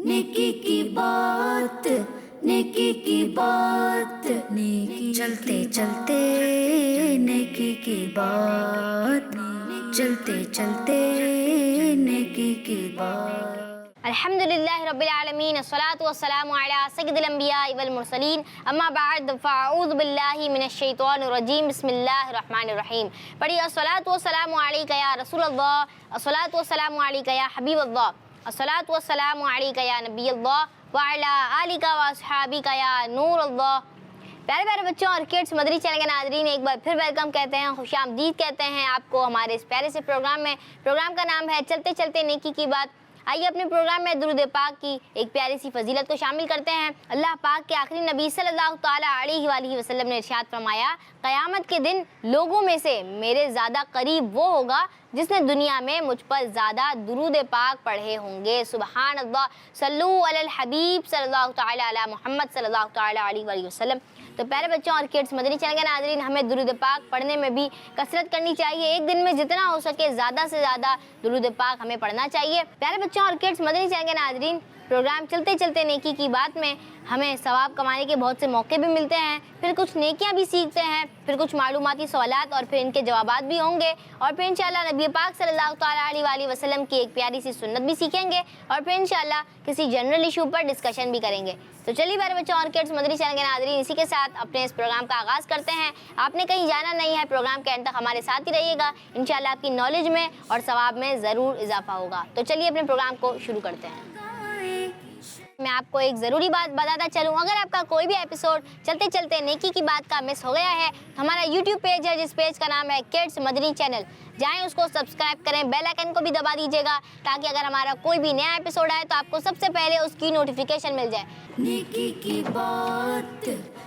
नेकी की बात, नेकी की बात, नेकी चलते चलते नेकी की बात, चलते चलते नेकी की बात। अल्हम्दुलिल्लाहि रब्बिल आलमीन, अस्सलातु वस्सलामु अला सय्यिदिल अंबियाइ वल मुरसलीन, अम्मा बअद, फ़अऊज़ु बिल्लाहि मिनश शैतानिर रजीम, बिस्मिल्लाहिर रहमानिर रहीम। पढ़िए अस्सलातु वस्सलामु अलैका या रसूलल्लाह, अस्सलातु वस्सलामु अलैका या हबीबल्लाह, अस्सलातु वस्सलामु अलैका या नबीयल्लाह व अला आलिका व अस्हाबिका या नूरल्लाह। प्यारे प्यारे बच्चों और किड्स, मदरी चैनल के नाज़रीन, एक बार फिर वेलकम कहते हैं, खुशामदीद कहते हैं आपको हमारे इस प्यारे से प्रोग्राम में। प्रोग्राम का नाम है चलते चलते नेकी की बात। आइए अपने प्रोग्राम में दुरूद पाक की एक प्यारी सी फजीलत को शामिल करते हैं। अल्लाह पाक के आखिरी नबी सल्लल्लाहु ताला अलैहि वसल्लम ने इरशाद फरमाया, क़यामत के दिन लोगों में से मेरे ज़्यादा करीब वो होगा जिसने दुनिया में मुझ पर ज़्यादा दुरूद पाक पढ़े होंगे। सुबहान अल्लाह, सल्लू अलल हबीब सल्लल्लाहु ताला अला मुहम्मद सल्लल्लाहु ताला अलैहि वसल्लम। तो प्यारे बच्चों और किड्स, मदनी चैनल के नाज़रीन, हमें दुरूद पाक पढ़ने में भी कसरत करनी चाहिए। एक दिन में जितना हो सके ज़्यादा से ज़्यादा दुरूद पाक हमें पढ़ना चाहिए। प्यारे बच्चों और किड्स, मदनी चैनल के नाज़रीन, प्रोग्राम चलते चलते नेकी की बात में हमें सवाब कमाने के बहुत से मौके भी मिलते हैं, फिर कुछ नेकियां भी सीखते हैं, फिर कुछ मालूमाती सवालात और फिर इनके जवाबात भी होंगे, और फिर इंशाअल्लाह नबी पाक सल्लल्लाहु ताला अलैहि वसल्लम की एक प्यारी सी सुन्नत भी सीखेंगे, और फिर इंशाअल्लाह किसी जनरल इशू पर डिस्कशन भी करेंगे। तो चलिए प्यारे बच्चों और किड्स, मदरी चैनल के नाज़रीन, इसी के साथ अपने इस प्रोग्राम का आगाज़ करते हैं। आपने कहीं जाना नहीं है, प्रोग्राम के एंड तक हमारे साथ ही रहिएगा। इंशाअल्लाह आपकी नॉलेज में और सवाब में ज़रूर इजाफा होगा। तो चलिए अपने प्रोग्राम को शुरू करते हैं। मैं आपको एक ज़रूरी बात बताता चलूँ, अगर आपका कोई भी एपिसोड चलते चलते नेकी की बात का मिस हो गया है तो हमारा यूट्यूब पेज है, जिस पेज का नाम है किड्स मदनी चैनल। जाएं, उसको सब्सक्राइब करें, बेल आइकन को भी दबा दीजिएगा, ताकि अगर हमारा कोई भी नया एपिसोड आए तो आपको सबसे पहले उसकी नोटिफिकेशन मिल जाए। नेकी की बात।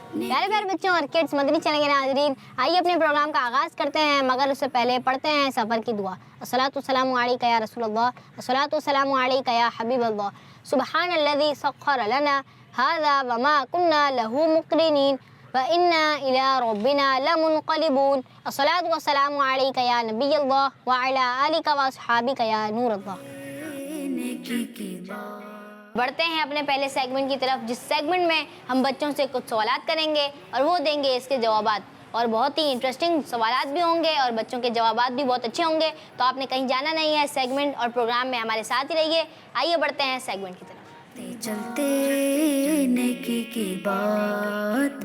प्यारे प्यारे बच्चों और किड्स, मदनी चैनल के नाज़रीन, आइए अपने प्रोग्राम का आगाज़ करते हैं, मगर उससे पहले पढ़ते हैं सफ़र की दुआ। अस्सलातु वस्सलामु अलैका या रसूलल्लाह, अस्सलातु वस्सलामु अलैका या हबीबल्लाह, सुब्हानल्लज़ी सख्खर लना हाज़ा व मा कुन्ना लहू मुक़रिनीन व इन्ना इला रब्बिना लमुनक़लिबून, अस्सलातु वस्सलामु अलैका या नबीयल्लाह व अला आलिका व अस्हाबिका या नूरल्लाह। नेकी की बात। बढ़ते हैं अपने पहले सेगमेंट की तरफ, जिस सेगमेंट में हम बच्चों से कुछ सवालात करेंगे और वो देंगे इसके जवाबात, और बहुत ही इंटरेस्टिंग सवालात भी होंगे और बच्चों के जवाबात भी बहुत अच्छे होंगे। तो आपने कहीं जाना नहीं है, सेगमेंट और प्रोग्राम में हमारे साथ ही रहिए। आइए बढ़ते हैं सेगमेंट की तरफ। चलते नेकी की बात,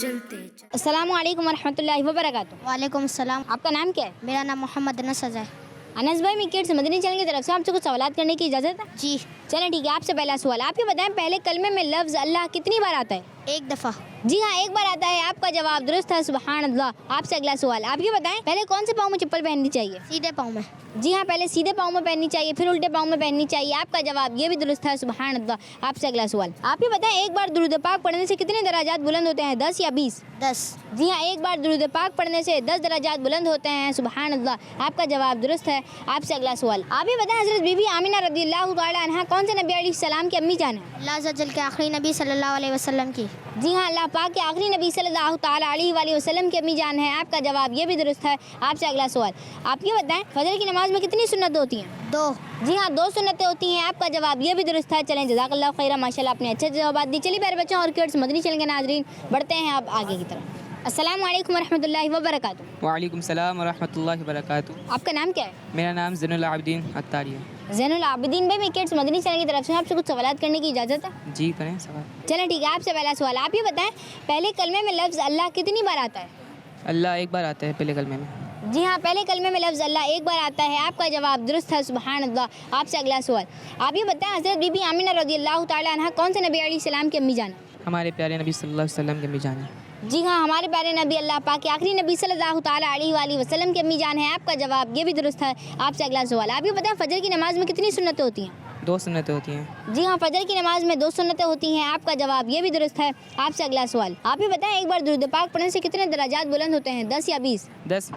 चलते अस्सलामु अलैकुम वरहमतुल्लाहि वबरकातुहू। वालेकुम सलाम। आपका नाम क्या है? मेरा नाम मोहम्मद अनस है। अनस भाई, मैं किड्स मदनी चैनल की तरफ से आपसे कुछ सवालात करने की इजाज़त है? जी, चलें ठीक है। आपसे पहला सवाल, आप ये बताएं, पहले कलमे में लफ्ज़ अल्लाह कितनी बार आता है? एक दफ़ा। जी हाँ, एक बार आता है। आपका जवाब दुरुस्त है, सुभान अल्लाह। आपसे अगला सवाल, आप ये बताएं, पहले कौन से पाँव में चप्पल पहननी चाहिए? सीधे पाँव में। जी हाँ, पहले सीधे पाँव में पहननी चाहिए, फिर उल्टे पाँव में पहननी चाहिए। आपका जवाब ये भी दुरुस्त है, सुभान अल्लाह। आपसे अगला सवाल, आप ये बताएं, एक बार दुरूद पाक पढ़ने से कितने दराजात बुलंद होते हैं, 10 या 20? 10। जी हाँ, एक बार दुरूद पाक पढ़ने से 10 दराजात बुलंद होते हैं, सुभान अल्लाह। आपका जवाब दुरुस्त है। आपसे अगला सवाल, आप ये बताएं, हज़रत बीबी आमिना रज़ियल्लाहु ताला अन्हा कौन से नबी अलैहिस्सलाम की अम्मी जान है? अल्लाह अज़्ज़ा वजल के आखिरी नबी सल्लल्लाहु अलैहि वसल्लम की। जी हाँ, अल्लाह पाक के आखिरी नबी सल्लल्लाहु ताला अलैहि वसल्लम की अम्मी जान है। आपका जवाब ये भी दुरुस्त है। आपसे अगला सवाल, आप ये बताएं, फजर की नमाज में कितनी सुन्नत होती हैं? 2। जी हाँ, 2 सुन्नतें होती हैं। आपका जवाब ये भी दुरुस्त है। चलें, जज़ाकल्लाहु खैरा, माशाल्लाह, आपने अच्छे जवाब दी। चलिए प्यारे बच्चों और किड्स, मदनी चैनल के नाज़रीन, बढ़ते हैं अब आगे की तरफ। अस्सलामु अलैकुम वरहमतुल्लाहि वबरकातुहू। वालेकुम सलाम व रहमतुल्लाहि व बरकातुहू। आपका नाम क्या है? मेरा नाम ज़ैनुल आबिदीन अत्तारी है। ज़ैनुल आबिदीन भाई, मैं किड्स मदनी चैनल की तरफ से आपसे कुछ सवालात करने की इजाज़त है? जी करें सवाल। चलें ठीक है। आपसे पहला सवाल, आप ये बताएं, पहले कलमे में लफ्ज़ अल्लाह कितनी बार आता है? अल्लाह एक बार आता है पहले कलमे में। जी हाँ, पहले कलमे में लफ्ज़ अल्लाह एक बार आता है। आपका जवाब दुरुस्त है, सुभान अल्लाह। आपसे अगला सवाल, आप ये बताएं, हज़रत बीबी आमिना रज़ियल्लाहु ताला अन्हा कौन से नबी अलैहिस्सलाम की अम्मी जान है? हमारे प्यारे नबी सल्लल्लाहु अलैहि वसल्लम के अम्मी जान है। जी हाँ, हमारे प्यारे नबी अल्लाह पाक के आखिरी नबी सल्लल्लाहु ताला अलैहि वसल्लम की अम्मी जान है। आपका जवाब ये भी दुरुस्त है। आपसे अगला सवाल, आप ये बताएं, फजर की नमाज में कितनी सुन्नतें होती हैं? 2 सुन्नतें होती हैं। जी हाँ, फजर की नमाज में 2 सुन्नतें होती हैं। आपका जवाब ये भी दुरुस्त है। आपसे अगला सवाल, आप ये बताएं, एक बार दुरूद पाक पढ़ने से कितने दराजात बुलंद होते हैं, 10 या 20? 10।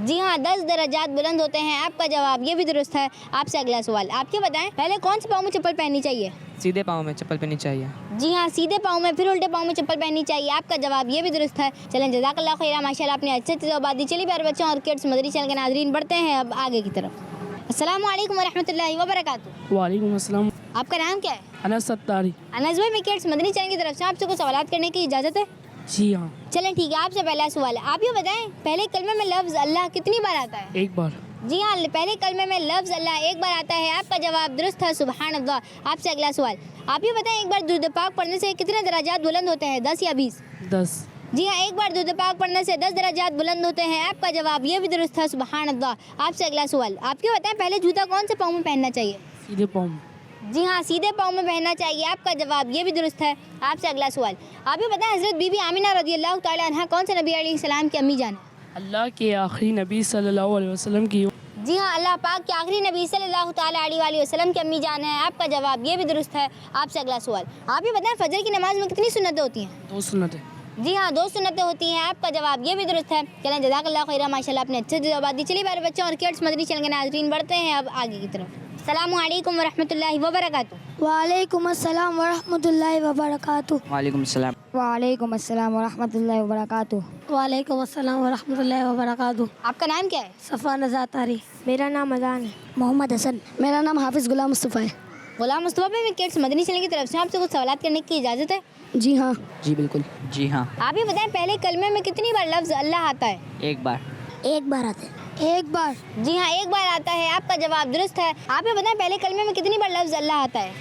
जी हाँ, 10 दराजात बुलंद होते हैं। आपका जवाब ये भी दुरुस्त है। आपसे अगला सवाल, आप ये बताएं, पहले कौन से पाँव में चप्पल पहननी चाहिए? सीधे पाँव में चप्पल पहननी चाहिए। जी हाँ, सीधे पाँव में, फिर उल्टे पाँव में चप्पल पहननी चाहिए। आपका जवाब ये भी दुरुस्त है। चलें, जज़ाकल्लाहु खैरा, माशाल्लाह, आपने अच्छे जवाब दी। चलिए प्यारे बच्चों और किड्स मदरी चैनल के नाज़रीन, बढ़ते हैं अब आगे की तरफ। अस्सलामु अलैकुम वरहमतुल्लाहि वबरकातुहू। वालेकुम अस्सलाम آپ کا نام کیا ہے؟ انس ستاری. انس بھائی، میں کیڈس مدنی چینل کی طرف سے آپ سے کچھ سوالات کرنے کی اجازت ہے؟ جی ہاں. چلیں ٹھیک ہے، آپ سے پہلا سوال ہے، آپ یہ بتائیں پہلے کلمے میں لفظ اللہ کتنی بار آتا ہے؟ ایک بار. جی ہاں، پہلے کلمے میں لفظ اللہ ایک بار آتا ہے، آپ کا جواب درست ہے، سبحان اللہ. آپ سے اگلا سوال، آپ یہ بتائیں ایک بار درود پاک پڑھنے سے کتنے درجات بلند ہوتے ہیں، 10 یا 20؟ 10. جی ہاں، ایک بار درود پاک پڑھنے سے 10 درجات بلند ہوتے ہیں، آپ کا جواب یہ بھی درست ہے، سبحان اللہ. آپ سے اگلا سوال، آپ یہ بتائیں پہلے جوتا کون سے پاؤں میں پہننا چاہیے؟ سیدھے پاؤں. جی ہاں، سیدھے پاؤں میں پہننا چاہیے، آپ کا جواب یہ بھی درست ہے. آپ سے اگلا سوال، آپ یہ بتائیں حضرت بی بی آمینہ رضی اللہ تعالیٰ عنہ کون سے نبی علیہ السلام کی امی جان ہے؟ اللہ کے آخری نبی صلی اللہ علیہ وسلم کی. جی ہاں، اللہ پاک کے آخری نبی صلی اللہ تعالیٰ علیہ وآلہ وسلم کی امی جان ہے، آپ کا جواب یہ بھی درست ہے. آپ سے اگلا سوال، آپ یہ بتائیں فجر کی نماز میں کتنی سنتیں ہوتی ہیں؟ 2 سنتیں. جی ہاں، 2 سنتیں ہوتی ہیں، آپ کا جواب یہ بھی درست ہے. چلیں جزاک اللہ خیرہ، ماشاء اللہ آپ نے اچھے سے جواب دی. چلیے پیارے بچوں اور کیڈس مدنی چینل کے ناظرین بڑھتے ہیں اب آگے کی طرف. السلام علیکم ورحمۃ اللہ وبرکاتہ. وعلیکم السلام ورحمۃ اللہ وبرکاتہ. وعلیکم السلام. وعلیکم السلام ورحمۃ اللہ وبرکاتہ. وعلیکم السلام ورحمۃ اللہ وبرکاتہ. آپ کا نام کیا ہے؟ صفا نزار تاری. میرا نام اذان ہے. محمد حسن. میرا نام حافظ غلام مصطفیٰ ہے. غلام مصطفیٰ بھائی، میں کیڈس مدنی چینل کی طرف سے آپ سے کچھ سوالات کرنے کی اجازت ہے؟ جی ہاں. جی بالکل. جی ہاں. آپ یہ بتائیں پہلے کلمے میں کتنی بار لفظ اللہ آتا ہے؟ ایک بار. ایک بار آتے ہیں. ایک بار. جی ہاں، ایک بار آتا ہے، آپ کا جواب درست ہے. آپ یہ بتائیں پہلے کلمے میں کتنی بار لفظ اللہ آتا ہے؟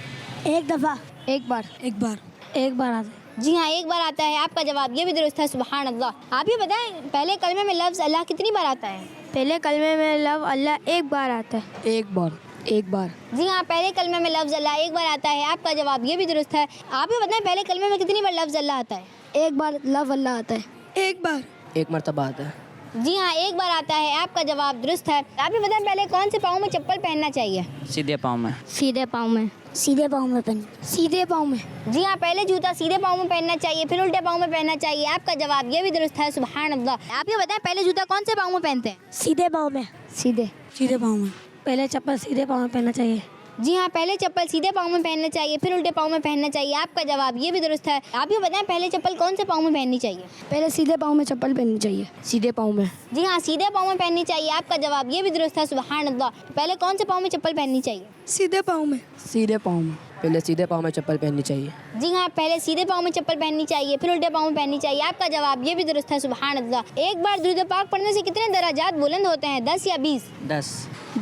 ایک دفعہ. ایک بار. ایک بار. ایک بار آتے. جی ہاں، ایک بار آتا ہے، آپ کا جواب یہ بھی درست ہے، سبحان اللہ. آپ یہ بتائیں پہلے کلمے میں لفظ اللہ کتنی بار آتا ہے؟ پہلے کلمے میں لفظ اللہ ایک بار آتا ہے. ایک بار. ایک بار. جی ہاں، پہلے کلمے میں لفظ اللہ ایک بار آتا ہے، آپ کا جواب یہ بھی درست ہے. آپ یہ بتائیں پہلے کلمے میں کتنی بار لفظ اللہ آتا ہے؟ ایک بار لفظ اللہ آتا ہے. ایک بار. ایک مرتبہ آتا ہے. جی ہاں، ایک بار آتا ہے، آپ کا جواب درست ہے. آپ یہ بتائیں پہلے کون سے پاؤں میں چپل پہننا چاہیے؟ سیدھے پاؤں میں. سیدھے پاؤں میں. سیدھے پاؤں میں پہن. سیدھے پاؤں میں. جی ہاں، پہلے جوتا سیدھے پاؤں میں پہننا چاہیے، پھر الٹے پاؤں میں پہننا چاہیے، آپ کا جواب یہ بھی درست ہے، سبحان اللہ. آپ یہ بتائیں پہلے جوتا کون سے پاؤں میں پہنتے ہیں؟ سیدھے پاؤں میں. سیدھے. سیدھے پاؤں میں. پہلے چپل سیدھے پاؤں میں پہننا چاہیے. جی ہاں، پہلے چپل سیدھے پاؤں میں پہننا چاہیے، پھر الٹے پاؤں میں پہننا چاہیے، آپ کا جواب یہ بھی درست ہے. آپ یہ بتائیں پہلے چپل کون سے پاؤں میں پہننی چاہیے؟ پہلے سیدھے پاؤں میں چپل پہننی چاہیے. سیدھے پاؤں میں. جی ہاں، سیدھے پاؤں میں پہننی چاہیے، آپ کا جواب یہ بھی درست ہے، سبحان اللہ. پہلے کون سے پاؤں میں چپل پہننی چاہیے؟ سیدھے پاؤں میں. سیدھے پاؤں میں. پہلے سیدھے پاؤں میں چپل پہننی چاہیے. جی ہاں، پہلے سیدھے پاؤں میں چپل پہننی چاہیے، پھر الٹے پاؤں میں پہننی چاہیے، آپ کا جواب یہ بھی درست ہے، سبحان اللہ. ایک بار درود پاک پڑھنے سے کتنے درجات بلند ہوتے ہیں، 10 یا 20؟ 10.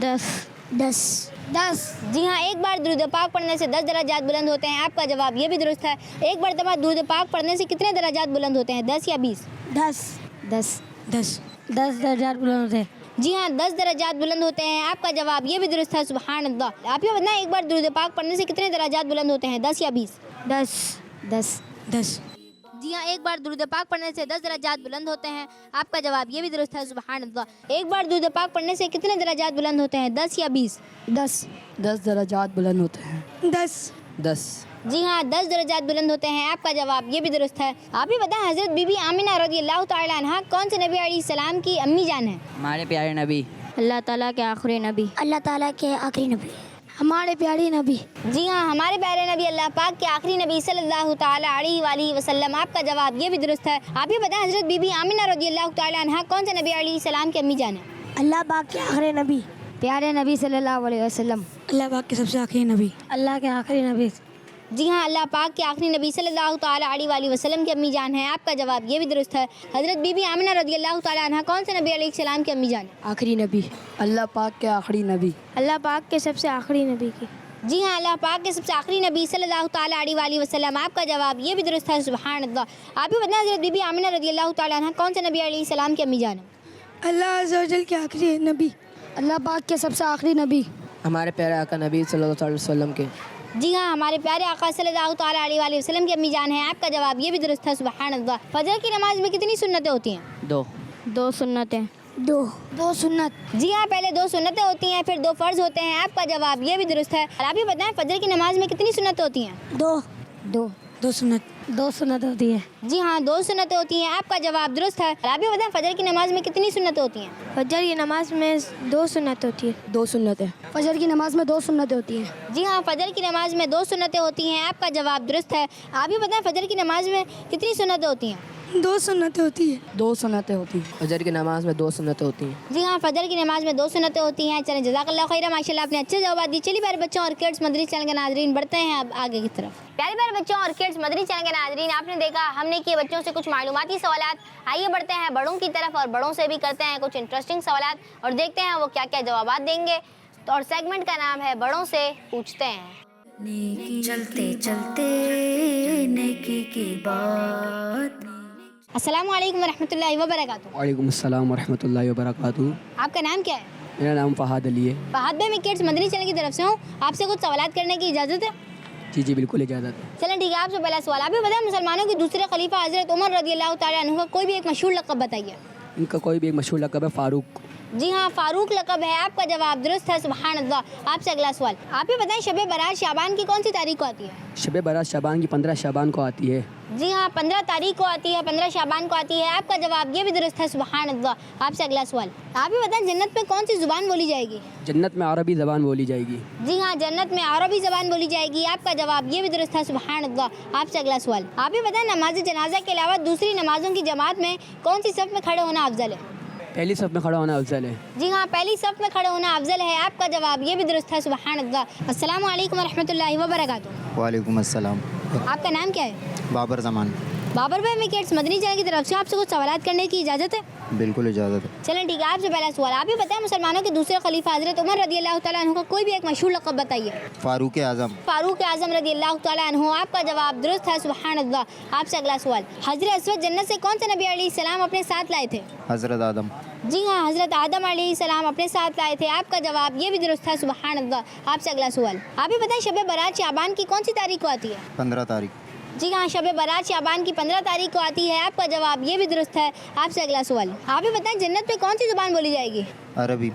10. 10. 10. جی ہاں، ایک بار درود پاک پڑھنے سے 10 درجات بلند ہوتے ہیں، آپ کا جواب یہ بھی درست ہے. ایک مرتبہ درود پاک پڑھنے سے کتنے درجات بلند ہوتے ہیں، 10 یا 20؟ 10. 10. 10. 10 درجات بلند ہوتے ہیں. جی ہاں، 10 درجات بلند ہوتے ہیں، آپ کا جواب یہ بھی درست ہے، سبحان اللہ. آپ یہ بتائیں ایک بار درود پاک پڑھنے سے کتنے درجات بلند ہوتے ہیں، 10 یا 20؟ 10. 10. 10. جی ہاں، ایک بار درود پاک پڑھنے سے 10 درجات بلند ہوتے ہیں، آپ کا جواب یہ بھی درست ہے، سبحان اللہ. ایک بار درود پاک پڑھنے سے کتنے درجات بلند ہوتے ہیں، 10 یا 20؟ 10. 10 درجات بلند ہوتے ہیں. 10. 10. جی ہاں، 10 درجات بلند ہوتے ہیں، آپ کا جواب یہ بھی درست ہے. آپ یہ بتائیں حضرت بی بی آمینہ رضی اللہ تعالیٰ عنہ کون سے نبی علیہ السلام کی امی جان ہیں؟ ہمارے پیارے نبی. اللہ تعالیٰ کے آخری نبی. اللہ تعالیٰ کے آخری نبی. ہمارے پیاری نبی. جی ہاں، ہمارے پیارے نبی اللہ پاک کے آخری نبی صلی اللہ تعالیٰ علیہ وآلہ وسلم، آپ کا جواب یہ بھی درست ہے. آپ یہ بتائیں حضرت بی بی آمینہ رضی اللہ تعالیٰ عنہ کون سے نبی علیہ السلام کی امی جان ہیں؟ اللہ پاک کے آخری نبی. پیارے نبی صلی اللہ علیہ وسلم. اللہ پاک کے سب سے آخری نبی. اللہ کے آخری نبی. جی ہاں، اللہ پاک کے آخری نبی صلی اللہ تعالیٰ علیہ وآلہ وسلم کی امی جان ہیں، آپ کا جواب یہ بھی درست ہے. حضرت بی بی آمینہ رضی اللہ تعالیٰ عنہ کون سے نبی علیہ السلام کی امی جان ہیں؟ آخری نبی. اللہ پاک کے آخری نبی. اللہ پاک کے سب سے آخری نبی کی. جی ہاں، اللہ پاک کے سب سے آخری نبی صلی اللہ تعالیٰ علیہ وآلہ وسلم، آپ کا جواب یہ بھی درست ہے، سبحان اللہ. آپ یہ بتائیں حضرت بی بی آمینہ رضی اللہ تعالیٰ عنہ کون سے نبی علیہ السلام کی امی جان ہیں؟ اللہ عز و جل کے آخری نبی. اللہ پاک کے سب سے آخری نبی. ہمارے پیارے آقا نبی صلی اللہ علیہ وسلم کے. جی ہاں، ہمارے پیارے آقا صلی اللہ تعالیٰ علیہ وآلہ وسلم کی امی جان ہیں، آپ کا جواب یہ بھی درست ہے، سبحان اللہ. فجر کی نماز میں کتنی سنتیں ہوتی ہیں؟ 2. 2 سنتیں. 2 سنت. جی ہاں، پہلے 2 سنتیں ہوتی ہیں، پھر 2 فرض ہوتے ہیں، آپ کا جواب یہ بھی درست ہے. اور آپ یہ بتائیں فجر کی نماز میں کتنی سنتیں ہوتی ہیں؟ 2. 2. 2 سنت. दो सुन्नत होती है। जी हाँ, 2 सुन्नतें होती हैं। आपका जवाब दुरुस्त है। आप भी बताएं फजर की नमाज में कितनी सुन्नतें होती हैं? फजर की नमाज में 2 सुन्नत होती है। 2 सुन्नत है। फजर की नमाज में 2 सुन्नतें होती हैं। जी हाँ, फजर की नमाज में 2 सुन्नतें होती हैं। आपका जवाब दुरुस्त है। आप भी बताएं फजर की नमाज में कितनी सुन्नतें होती हैं? 2 सुन्नतें होती है। 2 सुन्नतें होती हैं। फजर की नमाज में 2 सुन्नतें होती हैं। जी हाँ, फजर की नमाज में 2 सुन्नतें होती हैं। चलें, जज़ाकल्लाह खैर, माशाल्लाह आपने अच्छे जवाब दिए। चलिए प्यारे बच्चों और किड्स मदरी चैनल के नाज़रीन, बढ़ते हैं अब आगे की तरफ। प्यारे प्यारे बच्चों और किड्स मदरी चैनल के नाज़रीन, आपने देखा हमने किए बच्चों से कुछ मालूमाती सवालात। आइए बढ़ते हैं बड़ों की तरफ और बड़ों से भी करते हैं कुछ इंटरेस्टिंग सवालात और देखते हैं वो क्या क्या जवाब देंगे। तो और सेगमेंट का नाम है बड़ों से पूछते हैं। नेकी चलते चलते नेकी की बात। अस्सलामु अलैकुम वरहमतुल्लाहि वबरकातुहू। वालेकुम अस्सलाम वरहमतुल्लाहि वबरकातुहू। आपका नाम क्या है? मेरा नाम फ़हाद अली है। फहद भाई, मैं किड्स मदनी चैनल की तरफ से हूँ। आपसे कुछ सवालात करने की इजाज़त है? जी बिल्कुल इजाज़त है। चलें ठीक है, आपसे पहला सवाल। आप भी बताएं मुसलमानों के दूसरे खलीफा हज़रत उमर रज़ियल्लाहु ताला अन्हु का कोई भी एक मशहूर लक़ब बताइए। इनका कोई भी एक मशहूर लक़ब है फ़ारूक। जी हाँ, फ़ारूक लक़ब है। आपका जवाब दुरुस्त है, सुभान अल्लाह। आपसे अगला सवाल। आप भी बताएं शब बारात शाबान की कौन सी तारीख को आती है? शब बारात शाबान की 15 शाबान को आती है। जी हाँ, 15 तारीख को आती है, 15 शाबान को आती है। आपका जवाब ये भी दुरुस्त है, सुभान अल्लाह। आपसे अगला सवाल। आप भी बताएं जन्नत में कौन सी ज़ुबान बोली जाएगी? जन्नत में अरबी ज़बान बोली जाएगी। जी हाँ, जन्नत में अरबी ज़बान बोली जाएगी। आपका जवाब ये भी दुरुस्त है, सुभान अल्लाह। आपसे अगला सवाल। आप भी बताएं नमाज जनाजा के अलावा दूसरी नमाजों की जमात में कौन सी सफ़ में खड़े होना अफजल है? पहली सफ़ में खड़ा होना अफजल है। जी हाँ, पहली सफ़ में खड़े होना अफजल है। आपका जवाब ये भी दुरुस्त है, सुभान अल्लाह। अस्सलामु अलैकुम वरहमतुल्लाहि वबरकातुहू। वालेकुम अस्सलाम। आपका नाम क्या है? बाबर ज़मान। बाबर भाई, मैं किड्स मदनी चैनल की तरफ से आपसे कुछ सवालात करने की इजाज़त है? बिल्कुल इजाज़त है। चलें ठीक है, आपसे पहला सवाल। आप भी बताएं मुसलमानों के दूसरे खलीफा हज़रत उमर रज़ियल्लाहु ताला अन्हु का कोई भी एक मशहूर लक़ब बताइए। फ़ारूक आज़म। फ़ारूक आज़म रज़ियल्लाहु ताला अन्हु। आपका जवाब दुरुस्त है, सुभान अल्लाह। आपसे अगला सवाल। हज़रत अस्वद जन्नत से कौन से नबी अलैहिस्सलाम अपने साथ लाए थे? हज़रत आदम। जी हाँ, हज़रत आदम अलैहिस्सलाम अपने साथ लाए थे। आपका जवाब ये भी दुरुस्त है, सुभान अल्लाह। आपसे अगला सवाल। आप भी बताएं शब बारात शाबान की कौन सी तारीख को आती है? 15 तारीख। जी हाँ, शब बारात शाबान की 15 तारीख को आती है। आपका जवाब ये भी दुरुस्त है। आपसे अगला सवाल। आप भी बताएं जन्नत में कौन सी ज़ुबान बोली जाएगी? अरबी।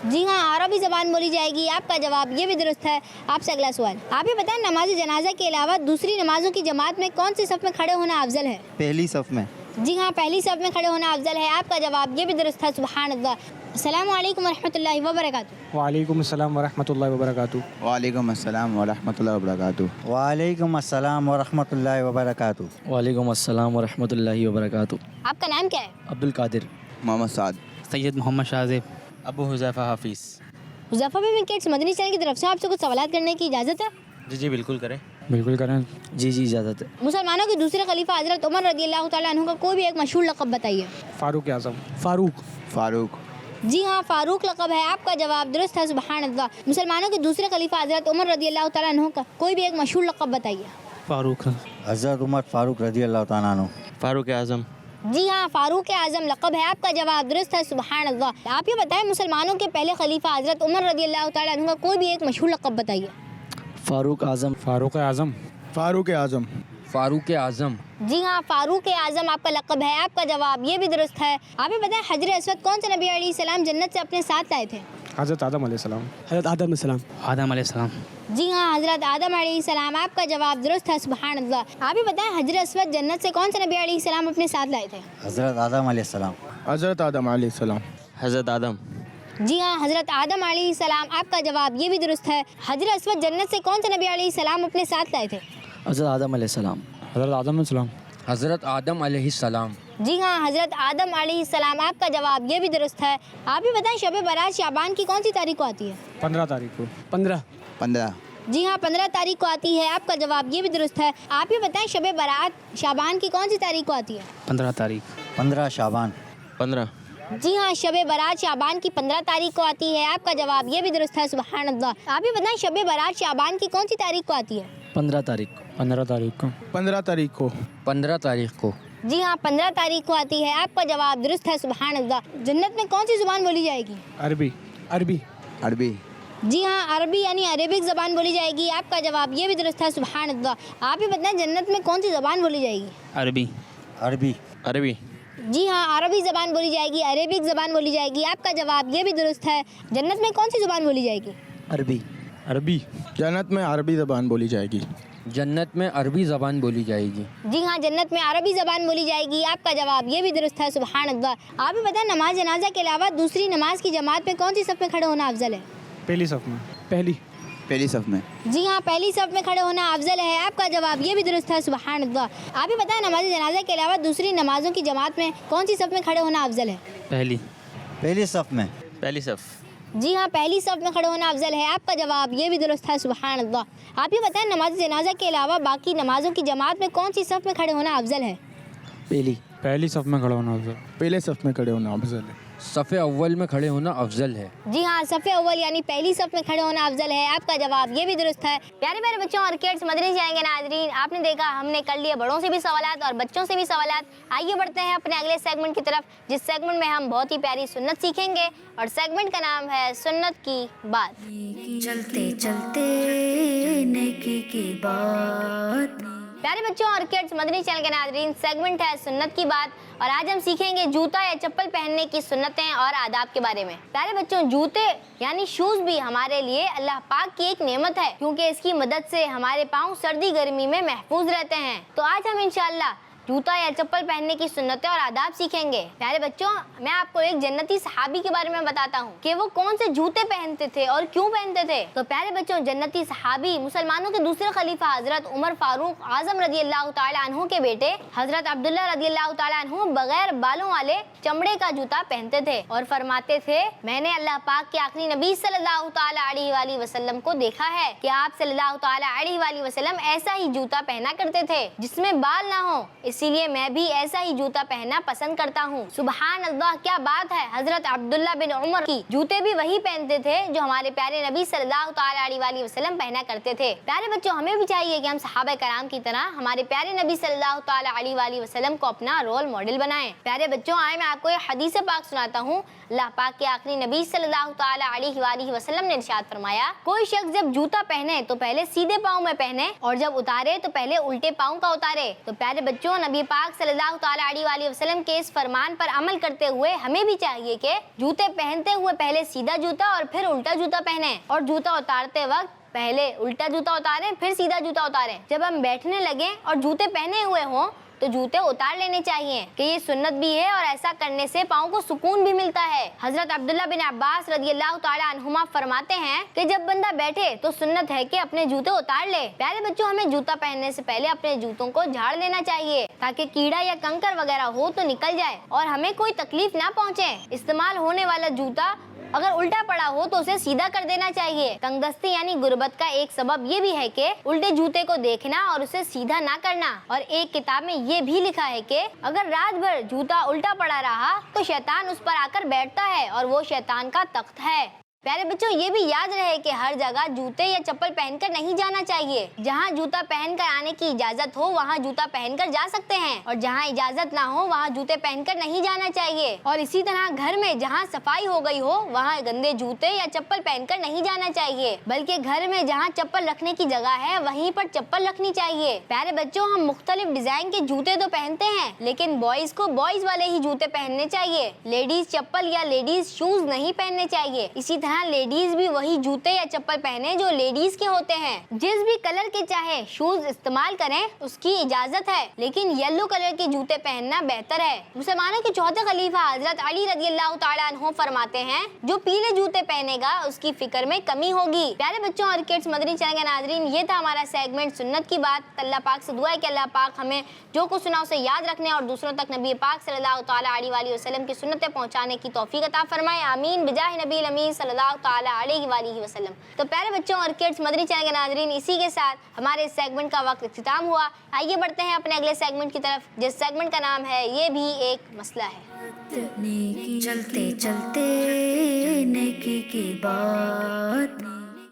जी हाँ, अरबी ज़बान बोली जाएगी। आपका जवाब ये भी दुरुस्त है। आपसे अगला सवाल। आप भी बताएं नमाज जनाजा के अलावा दूसरी नमाजों की जमात में कौन सी सफ़ में खड़े होना अफजल है? पहली सफ़ में। जी हाँ, पहली सफ़ में खड़े होना अफजल है। आपका जवाब ये भी दुरुस्त है, सुभान अल्लाह। अस्सलामु अलैकुम वरहमतुल्लाहि वबरकातुहू। वालेकुम अस्सलाम वरहमतुल्लाहि वबरकातुहू। वालेकुम अस्सलाम वरहमतुल्लाहि वबरकातुहू। वालेकुम अस्सलाम वरहमतुल्लाहि वबरकातुहू। वालेकुम अस्सलाम वरहमतुल्लाहि वबरकातुहू। आपका नाम क्या है? अब्दुल कादिर। मोहम्मद साद। सैयद मोहम्मद शाहज़ेब। अबू हुज़ैफ़ा हाफिज़। मुज़फ़्फ़र भाई, मैं किड्स मदनी चैनल की तरफ से आपसे कुछ सवालात करने की इजाज़त है? जी बिल्कुल करें। बिल्कुल करें। जी इजाज़त है। मुसलमानों के दूसरे खलीफा हज़रत उमर रज़ियल्लाहु ताला अन्हु का कोई भी एक मशहूर लक़ब बताइए। फ़ारूक आज़म। फ़ारूक। फ़ारूक। जी हाँ, फ़ारूक लक़ब है। आपका जवाब दुरुस्त है, सुभान अल्लाह। मुसलमानों के दूसरे खलीफा हज़रत उमर रज़ियल्लाहु ताला अन्हु का कोई भी एक मशहूर लक़ब बताइए। फ़ारूक। हज़रत उमर फ़ारूक रज़ियल्लाहु ताला अन्हु। फ़ारूक आज़म। जी हाँ, फ़ारूक आज़म लक़ब है। आपका जवाब दुरुस्त है, सुभान अल्लाह। आप ये बताएं मुसलमानों के पहले खलीफा हज़रत उमर रज़ियल्लाहु ताला अन्हु का कोई भी एक मशहूर लक़ब बताइए। फ़ारूक आज़म। फ़ारूक आज़म। फ़ारूक आज़म। फ़ारूक आज़म। जी हाँ, फ़ारूक आज़म आपका लक़ब है। आपका जवाब ये भी दुरुस्त है। आप ये बताएं हज़रत अस्वद कौन से नबी अलैहिस्सलाम जन्नत से अपने साथ लाए थे? हज़रत आदम अलैहिस्सलाम। हज़रत आदम अलैहिस्सलाम। आदम अलैहिस्सलाम। जी हाँ, हज़रत आदम अलैहिस्सलाम। आपका जवाब दुरुस्त है, सुभान अल्लाह। आप ही बताएं हज़रत अस्वद जन्नत से कौन से नबी अलैहिस्सलाम अपने साथ लाए थे? हज़रत आदम अलैहिस्सलाम। हज़रत आदम अलैहिस्सलाम। हज़रत आदम। जी हाँ, हज़रत आदम अलैहिस्सलाम। आपका जवाब ये भी दुरुस्त है। हज़रत अस्वद जन्नत से कौन से नबी अलैहिस्सलाम अपने साथ लाए थे? हज़रत आदम अलैहिस्सलाम। हज़रत आदम अलैहिस्सलाम। हज़रत आदम अलैहिस्सलाम। जी हाँ, हज़रत आदम अलैहिस्सलाम। आपका जवाब ये भी दुरुस्त है। आप ही बताएं शब बारात शाबान की कौन सी तारीख को आती है? 15 तारीख को। 15। जी हाँ, 15 तारीख को आती है। आपका जवाब ये भी दुरुस्त है। आप ही बताएं शब बारात शाबान की कौन सी तारीख को आती है? 15 तारीख। 15 शाबान। 15। जी हाँ, शब बारात शाबान की 15 तारीख को आती है। आपका जवाब ये भी दुरुस्त है, सुभान अल्लाह। आप ही बताएं शब बारात शाबान की कौन सी तारीख को आती है? 15 तारीख। 15 तारीख को। 15 तारीख को। 15 तारीख को। जी हाँ, 15 तारीख को आती है। आपका जवाब दुरुस्त है, सुभान अल्लाह। जन्नत में कौन सी ज़ुबान बोली जाएगी? अरबी। अरबी। अरबी। जी हाँ, अरबी यानी अरेबिक ज़बान बोली जाएगी। आपका जवाब ये भी दुरुस्त है, सुभान अल्लाह। आप ही बताएं जन्नत में कौन सी ज़बान बोली जाएगी? अरबी। अरबी। अरबी। जी हाँ, अरबी ज़बान बोली जाएगी, अरेबिक ज़बान बोली जाएगी। आपका जवाब ये भी दुरुस्त है। जन्नत में कौन सी ज़ुबान बोली जाएगी? अरबी। عربی जन्नत में अरबी ज़बान बोली जाएगी। जन्नत में अरबी ज़बान बोली जाएगी। जी हाँ, जन्नत में अरबी ज़बान बोली जाएगी। आपका जवाब ये भी दुरुस्त है, सुभान अल्लाह। आप भी बताएं, नमाज जनाजा के अलावा दूसरी नमाज की जमात में कौन सी सफ़ में खड़े होना अफजल है? पहली सफ़ में। पहली सफ़ में। जी हाँ, पहली सफ़ में खड़े होना अफजल है। आपका जवाब ये भी दुरुस्त है, सुभान अल्लाह। आप भी बताएं, नमाज जनाजा के अलावा दूसरी नमाजों की जमात में कौन सी सफ़ में खड़े होना अफजल है? पहली सफ़ में। पहली सफ़। जी हाँ, पहली सफ़ में खड़े होना अफजल है। आपका जवाब ये भी दुरुस्त है, सुभान अल्लाह। आप ही बताएं, नमाज जनाजा के अलावा बाकी नमाजों की जमात में कौन सी सफ़ में खड़े होना अफजल है? पहली सफ़ में खड़ा होना अफजल। पहले सफ़ में खड़े होना अफजल है। सफ़े अव्वल में खड़े होना अफजल है। जी हाँ, सफ़े अव्वल यानी पहली सफ़ में खड़े होना अफजल है। आपका जवाब ये भी दुरुस्त है। प्यारे प्यारे बच्चों और किड्स, मदनी जाएंगे नाज़रीन, आपने देखा हमने कर लिए बड़ों से भी सवालात और बच्चों से भी सवालात। आइए बढ़ते हैं अपने अगले सेगमेंट की तरफ, जिस सेगमेंट में हम बहुत ही प्यारी सुन्नत सीखेंगे और सेगमेंट का नाम है सुन्नत की बात। चलते चलते नेकी की बात। प्यारे बच्चों और किड्स, मदनी चैनल के नाज़रीन, सेगमेंट है सुन्नत की बात और आज हम सीखेंगे जूता या चप्पल पहनने की सुन्नतें और आदाब के बारे में। प्यारे बच्चों, जूते यानी शूज भी हमारे लिए अल्लाह पाक की एक नेमत है, क्योंकि इसकी मदद से हमारे पाँव सर्दी गर्मी में महफूज रहते हैं। तो आज हम इंशाअल्लाह जूता या चप्पल पहनने की सुन्नतें और आदाब सीखेंगे। प्यारे बच्चों, मैं आपको एक जन्नती सहाबी के बारे में बताता हूँ कि वो कौन से जूते पहनते थे और क्यों पहनते थे। तो प्यारे बच्चों, जन्नती सहाबी मुसलमानों के दूसरे खलीफा हजरत उमर फारूक आजम रजी अल्लाह ताला अन्हु के बेटे हजरत अब्दुल्ला रजी अल्लाह ताला अन्हु बगैर बालों वाले चमड़े का जूता पहनते थे और फरमाते थे, मैंने अल्लाह पाक के आखिरी नबी सल्लल्लाहु ताला अलैहि वसल्लम को देखा है कि आप सल्लल्लाहु ताला अलैहि वसल्लम ऐसा ही जूता पहना करते थे जिसमें बाल ना हो, इसीलिए मैं भी ऐसा ही जूता पहनना पसंद करता हूँ। सुभान अल्लाह, क्या बात है। हजरत अब्दुल्ला बिन उमर की जूते भी वही पहनते थे जो हमारे प्यारे नबी सल्लल्लाहु ताला अलैहि वसल्लम पहना करते थे। प्यारे बच्चों, हमें भी चाहिए कि हम सहाबा कराम की तरह हमारे प्यारे नबी सल्लल्लाहु ताला अलैहि वसल्लम को अपना रोल मॉडल बनाएं। प्यारे बच्चों, आए मैं आपको एक हदीस पाक सुनाता हूँ। अल्लाह पाक के आखिरी नबी सल्लल्लाहु ताला अलैहि वसल्लम ने इरशाद फरमाया, कोई शख्स जब जूता पहने तो पहले सीधे पाँव में पहने और जब उतारे तो पहले उल्टे पाँव का उतारे। तो प्यारे बच्चों, नबी पाक सल्लल्लाहु ताला अलैहि वसल्लम के इस फरमान पर अमल करते हुए हमें भी चाहिए कि जूते पहनते हुए पहले सीधा जूता और फिर उल्टा जूता पहने और जूता उतारते वक्त पहले उल्टा जूता उतारें फिर सीधा जूता उतारें। जब हम बैठने लगे और जूते पहने हुए हों तो जूते उतार लेने चाहिए कि ये सुन्नत भी है और ऐसा करने से पाँव को सुकून भी मिलता है। हजरत अब्दुल्ला बिन अब्बास रज़ी अल्लाह ताला अन्हुमा फरमाते हैं कि जब बंदा बैठे तो सुन्नत है कि अपने जूते उतार ले। प्यारे बच्चों, हमें जूता पहनने से पहले अपने जूतों को झाड़ लेना चाहिए ताकि कीड़ा या कंकर वगैरह हो तो निकल जाए और हमें कोई तकलीफ ना पहुँचे। इस्तेमाल होने वाला जूता अगर उल्टा पड़ा हो तो उसे सीधा कर देना चाहिए। तंगदस्ती यानी गुर्बत का एक सबब ये भी है कि उल्टे जूते को देखना और उसे सीधा ना करना। और एक किताब में ये भी लिखा है कि अगर रात भर जूता उल्टा पड़ा रहा तो शैतान उस पर आकर बैठता है और वो शैतान का तख्त है। प्यारे बच्चों, ये भी याद रहे कि हर जगह जूते या चप्पल पहनकर नहीं जाना चाहिए। जहाँ जूता पहनकर आने की इजाजत हो वहाँ जूता पहनकर जा सकते हैं और जहाँ इजाजत ना हो वहाँ जूते पहनकर नहीं जाना चाहिए। और इसी तरह घर में जहाँ सफाई हो गई हो वहाँ गंदे जूते या चप्पल पहनकर नहीं जाना चाहिए, बल्कि घर में जहाँ चप्पल रखने की जगह है वहीं पर चप्पल रखनी चाहिए। प्यारे बच्चों, हम मुख्तलिफ डिजाइन के जूते तो पहनते हैं लेकिन बॉयज को बॉयज वाले ही जूते पहनने चाहिए। लेडीज चप्पल या लेडीज शूज नहीं पहनने चाहिए। इसी तरह लेडीज भी वही जूते या चप्पल पहने जो लेडीज के होते हैं। जिस भी कलर के चाहे शूज इस्तेमाल करें उसकी इजाजत है, लेकिन येलो कलर के जूते पहनना बेहतर है। मुसलमानों के चौथे खलीफा हजरत अली रज़ी अल्लाह ताला अन्हु फरमाते हैं, जो पीले जूते पहनेगा उसकी फिक्र में कमी होगी। प्यारे बच्चों और किड्स, मदनी चैनल के नाजरीन, ये था हमारा सेगमेंट सुन्नत की बात। अल्लाह पाक से दुआ है कि अल्लाह पाक हमें जो कुछ सुना उसे याद रखने और दूसरों तक नबी पाक सल्लल्लाहु ताला अलैहि वसल्लम की सुन्नतें पहुंचाने की तौफीक अता फरमाए। आमीन बिजाह नबी अमीन सल्लल्लाहु ताला अलैहि वसल्लम। तो प्यारे बच्चों और किड्स, मदनी चैनल के नाजरीन, इसी के साथ हमारे इस सेगमेंट का वक्त इख्तिताम हुआ। आइए बढ़ते हैं अपने अगले सेगमेंट की तरफ, जिस सेगमेंट का नाम है ये भी एक मसला है। चलते चलते नेकी की बात।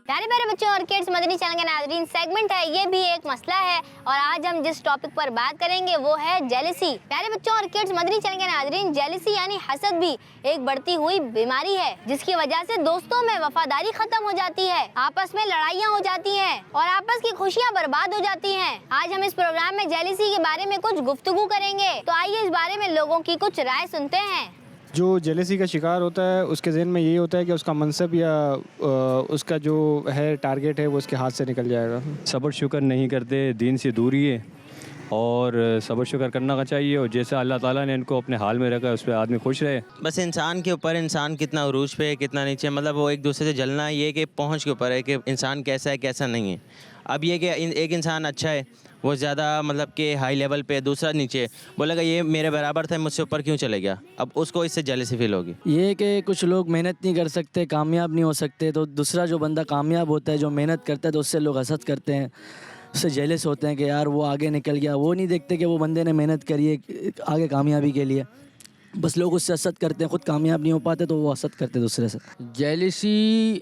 प्यारे प्यारे बच्चों और किड्स, मदनी चैनल के नाजरीन, सेगमेंट है ये भी एक मसला है और आज हम जिस टॉपिक पर बात करेंगे वो है जेलसी। प्यारे बच्चों और किड्स, मदनी चैनल के नाजरीन, जेलसी यानी हसद भी एक बढ़ती हुई बीमारी है जिसकी वजह से दोस्तों में वफादारी खत्म हो जाती है, आपस में लड़ाइयाँ हो जाती हैं और आपस की खुशियाँ बर्बाद हो जाती हैं। आज हम इस प्रोग्राम में जेलसी के बारे में कुछ गुफ्तगू करेंगे, तो आइए इस बारे में लोगों की कुछ राय सुनते हैं। جو जेलसी کا شکار ہوتا ہے اس کے ذہن میں یہی ہوتا ہے کہ اس کا منصب یا اس کا جو ہے ٹارگیٹ ہے وہ اس کے ہاتھ سے نکل جائے گا. صبر شکر نہیں کرتے, دین سے دوری ہے, اور صبر شکر کرنا چاہیے, اور جیسا اللہ تعالیٰ نے ان کو اپنے حال میں رکھا ہے اس پہ آدمی خوش رہے. بس انسان کے اوپر, انسان کتنا عروج پہ ہے کتنا نیچے, مطلب وہ ایک دوسرے سے جلنا یہ کہ پہنچ کے اوپر ہے کہ انسان کیسا ہے کیسا نہیں ہے. اب یہ کہ ایک انسان اچھا ہے وہ زیادہ مطلب کہ ہائی لیول پہ, دوسرا نیچے, بولے گا یہ میرے برابر تھا مجھ سے اوپر کیوں چلے گیا, اب اس کو اس سے جیلسی فیل ہوگی. یہ کہ کچھ لوگ محنت نہیں کر سکتے, کامیاب نہیں ہو سکتے, تو دوسرا جو بندہ کامیاب ہوتا ہے, جو محنت کرتا ہے, تو اس سے لوگ حسد کرتے ہیں, اس سے جیلس ہوتے ہیں کہ یار وہ آگے نکل گیا. وہ نہیں دیکھتے کہ وہ بندے نے محنت کری ہے آگے کامیابی کے لیے, بس لوگ اس سے حسد کرتے ہیں, خود کامیاب نہیں ہو پاتے تو وہ حسد کرتے دوسرے سے. جیلسی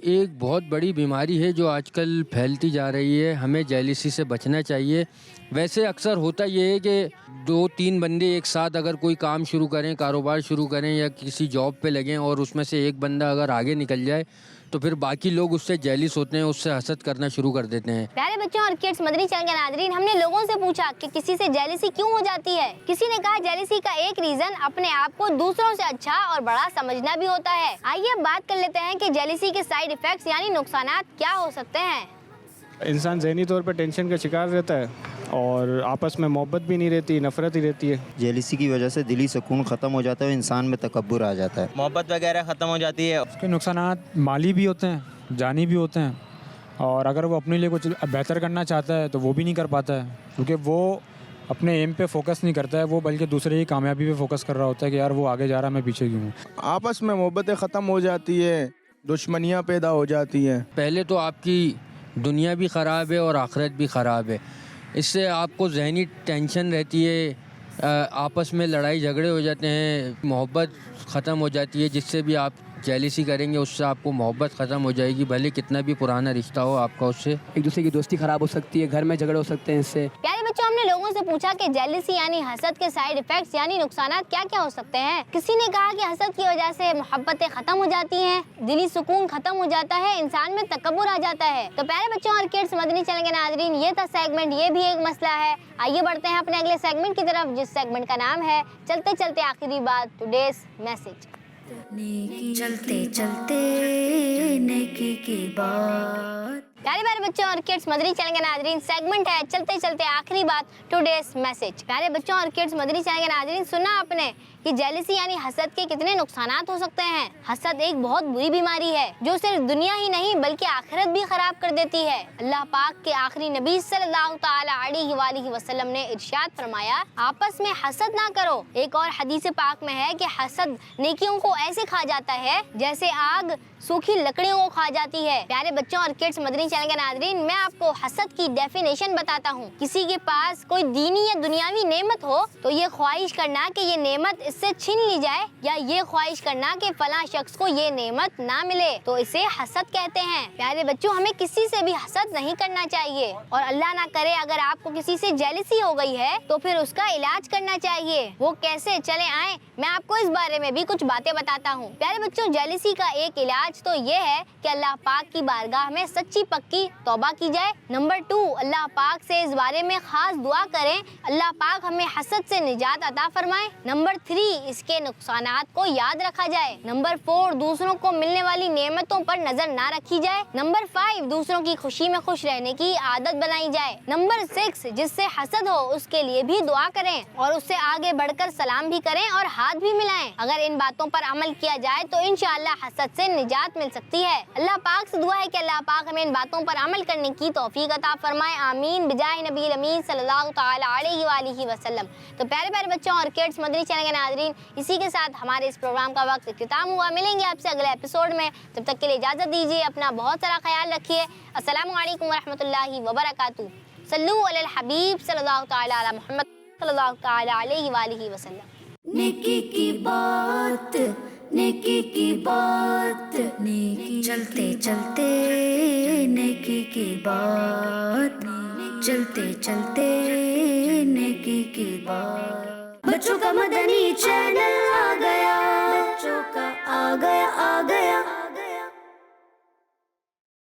ایک بہت بڑی بیماری ہے جو آج کل پھیلتی جا رہی ہے. ہمیں جیلسی سے بچنا چاہیے. ویسے اکثر ہوتا یہ ہے کہ 2-3 بندے ایک ساتھ اگر کوئی کام شروع کریں, کاروبار شروع کریں یا کسی جاب پہ لگیں, اور اس میں سے ایک بندہ اگر آگے نکل جائے تو پھر باقی لوگ اس سے جیلس ہوتے ہیں, اس سے حسد کرنا شروع کر دیتے ہیں. پیارے بچوں اور کڈس مدنی چینل کے ناظرین, ہم نے لوگوں سے پوچھا کہ کسی سے جیلسی کیوں ہو جاتی ہے. کسی نے کہا جیلسی کا ایک ریزن اپنے آپ کو دوسروں سے اچھا اور بڑا سمجھنا بھی ہوتا ہے. آئیے بات کر لیتے ہیں کہ جیلسی کے سائیڈ ایفیکٹس یعنی نقصانات کیا ہو سکتے ہیں. انسان ذہنی طور پہ ٹینشن کا شکار رہتا ہے, اور آپس میں محبت بھی نہیں رہتی, نفرت ہی رہتی ہے. जेलसी की वजह से दिली सुकून ख़त्म हो जाता है, इंसान में तकब्बुर आ जाता है. محبت وغیرہ ختم ہو جاتی ہے. اس کے نقصانات مالی بھی ہوتے ہیں, جانی بھی ہوتے ہیں, اور اگر وہ اپنے لیے کچھ بہتر کرنا چاہتا ہے تو وہ بھی نہیں کر پاتا ہے, کیونکہ وہ اپنے ایم پہ فوکس نہیں کرتا ہے, وہ بلکہ دوسرے کی کامیابی پہ فوکس کر رہا ہوتا ہے کہ یار وہ آگے جا رہا ہے میں پیچھے کیوں ہوں. آپس میں محبتیں ختم ہو جاتی ہے, دشمنیاں پیدا ہو جاتی ہیں. پہلے تو آپ کی دنیا بھی خراب ہے اور آخرت بھی خراب ہے. اس سے آپ کو ذہنی ٹینشن رہتی ہے, آپس میں لڑائی جھگڑے ہو جاتے ہیں, محبت ختم ہو جاتی ہے. جس سے بھی آپ جیلسی کریں گے اس سے آپ کو محبت ختم ہو جائے گی, بھلے کتنا بھی پرانا رشتہ ہو آپ کا, اس سے ایک دوسرے کی دوستی خراب ہو سکتی ہے, گھر میں جھگڑے ہو سکتے ہیں اس سے. پیارے بچوں, ہم نے لوگوں سے پوچھا کہ جیلسی یعنی حسد کے سائیڈ ایفیکٹس یعنی نقصانات کیا کیا ہو سکتے ہیں. کسی نے کہا کہ حسد کی وجہ سے محبتیں ختم ہو جاتی ہیں, دلی سکون ختم ہو جاتا ہے, انسان میں تکبر آ جاتا ہے. تو پیارے بچوں اور کڈس مدنی چینل کے ناظرین, یہ تھا سیگمنٹ, یہ بھی ایک مسئلہ ہے. آئیے بڑھتے ہیں اپنے اگلے سیگمنٹ کی طرف, جس سیگمنٹ کا نام ہے چلتے چلتے آخری بات, ٹوڈیز میسج. نیکی چلتے چلتے نیکی کی بات. پیارے پیارے بچوں اور کڈس مدنی چینل کے ناظرین, سیگمنٹ ہے چلتے چلتے آخری بات, ٹوڈیز میسج. پیارے بچوں اور کڈس مدنی چینل کے ناظرین, سنا آپ نے کہ جیلسی یعنی حسد کے کتنے نقصانات ہو سکتے ہیں. حسد ایک بہت بری بیماری ہے جو صرف دنیا ہی نہیں بلکہ آخرت بھی خراب کر دیتی ہے. اللہ پاک کے آخری نبی صلی اللہ تعالی علیہ وآلہ وسلم نے ارشاد فرمایا, آپس میں حسد نہ کرو. ایک اور حدیث پاک میں ہے کہ حسد نیکیوں کو ایسے کھا جاتا ہے جیسے آگ سوکھی لکڑیوں کو کھا جاتی ہے. پیارے بچوں اور کڈس مدنی چینل کے ناظرین, میں آپ کو حسد کی ڈیفینیشن بتاتا ہوں. کسی کے پاس کوئی دینی یا دنیاوی نعمت ہو تو یہ خواہش کرنا کہ یہ نعمت اس سے چھین لی جائے, یا یہ خواہش کرنا کہ فلاں شخص کو یہ نعمت نہ ملے, تو اسے حسد کہتے ہیں. پیارے بچوں, ہمیں کسی سے بھی حسد نہیں کرنا چاہیے, اور اللہ نہ کرے اگر آپ کو کسی سے جیلسی ہو گئی ہے تو پھر اس کا علاج کرنا چاہیے. وہ کیسے, چلے آئیں میں آپ کو اس بارے میں بھی کچھ باتیں بتاتا ہوں. پیارے بچوں, جیلسی کا ایک علاج تو یہ ہے کہ اللہ پاک کی بارگاہ میں سچی پکی توبہ کی جائے. نمبر 2, اللہ پاک سے اس بارے میں خاص دعا کریں, اللہ پاک ہمیں حسد سے نجات عطا فرمائے. نمبر 3, اس کے نقصانات کو یاد رکھا جائے. نمبر 4, دوسروں کو ملنے والی نعمتوں پر نظر نہ رکھی جائے. نمبر 5, دوسروں کی خوشی میں خوش رہنے کی عادت بنائی جائے. نمبر 6, جس سے حسد ہو اس کے لیے بھی دعا کریں اور اس سے آگے بڑھ کر سلام بھی کریں اور ہاتھ بھی ملائیں. اگر ان باتوں پر عمل کیا جائے تو انشاءاللہ حسد سے نجات مل سکتی ہے. اللہ پاک سے دعا ہے کہ اللہ پاک ہمیں ان باتوں پر عمل کرنے کی توفیق عطا فرمائے. آمین بجاہ نبی الامین صلی اللہ تعالی علیہ وآلہ وسلم. تو پیارے پیارے بچوں اور کڈس مدنی چینل کے ناظرین, اسی کے ساتھ ہمارے اس پروگرام کا وقت اختتام ہوا. ملیں گے آپ سے اگلے ایپیسوڈ میں, تب تک کے لیے اجازت دیجیے. اپنا بہت سارا خیال رکھیے. السلام علیکم ورحمۃ اللہ وبرکاتہ. صلو علی الحبیب صلی اللہ تعالی علی محمد صلی اللہ تعالی علیہ وآلہ وسلم. نیکی کی بات, نیکی کی بات, نیکی چلتے چلتے نیکی کی بات, چلتے چلتے نیکی کی بات. بچوں کا مدنی چینل